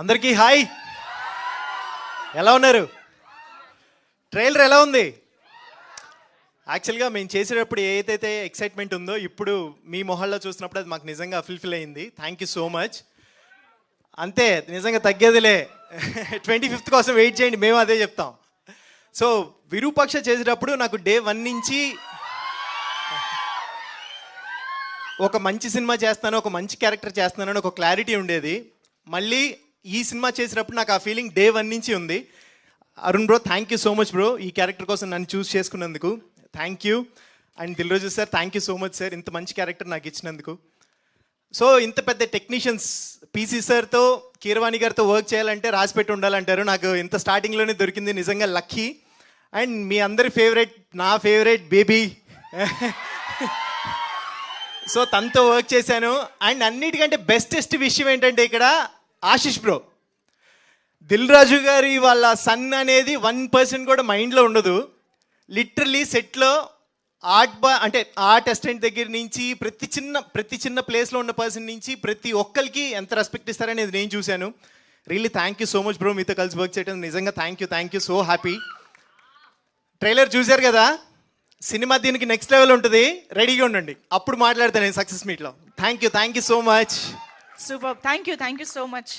అందరికీ హాయ్, ఎలా ఉన్నారు? ట్రైలర్ ఎలా ఉంది? యాక్చువల్గా మేము చేసేటప్పుడు ఏదైతే ఎక్సైట్మెంట్ ఉందో ఇప్పుడు మీ మొహల్లో చూసినప్పుడు అది మాకు నిజంగా ఫుల్ఫిల్ అయింది. Thank you so much. అంతే, నిజంగా తగ్గేదిలే. 25th కోసం వెయిట్ చేయండి, మేము అదే చెప్తాం. సో విరూపాక్ష చేసేటప్పుడు నాకు డే 1 నుంచి ఒక మంచి సినిమా చేస్తాను, ఒక మంచి క్యారెక్టర్ చేస్తున్నాను అని ఒక క్లారిటీ ఉండేది. మళ్ళీ ఈ సినిమా చేసేటప్పుడు నాకు ఆ ఫీలింగ్ డే 1 నుంచి ఉంది. Arun bro, thank you so much bro, ఈ క్యారెక్టర్ కోసం నన్ను చూస్ చేసుకున్నందుకు thank you. And Dil Raju sir, thank you so much sir, ఇంత మంచి క్యారెక్టర్ నాకు ఇచ్చినందుకు. సో ఇంత పెద్ద టెక్నీషియన్స్ పీసీ సార్తో, కీరవాణి గారితో వర్క్ చేయాలంటే రాసిపెట్టి ఉండాలంటారు. నాకు ఇంత స్టార్టింగ్లోనే దొరికింది, నిజంగా లక్కీ. అండ్ మీ అందరి ఫేవరెట్, నా ఫేవరెట్ బేబీ, సో తనతో వర్క్ చేశాను. అండ్ అన్నిటికంటే బెస్టెస్ట్ విషయం ఏంటంటే ఇక్కడ ఆశిష్ బ్రో, దిల్రాజు గారి వాళ్ళ సన్ అనేది 1% కూడా మైండ్లో ఉండదు. లిటరలీ సెట్లో అంటే ఆర్ట్ అసిస్టెంట్ దగ్గర నుంచి ప్రతి చిన్న ప్లేస్లో ఉన్న పర్సన్ నుంచి ప్రతి ఒక్కరికి ఎంత రెస్పెక్ట్ ఇస్తారనేది నేను చూశాను. Really thank you so much bro, మీతో కలిసి వర్క్ చేయడం నిజంగా thank you so happy. Trailer చూశారు కదా, సినిమా దీనికి నెక్స్ట్ లెవెల్ ఉంటుంది, రెడీగా ఉండండి, అప్పుడు మాట్లాడతాను నేను సక్సెస్ మీట్లో. Thank you so much. Superb. Thank you so much.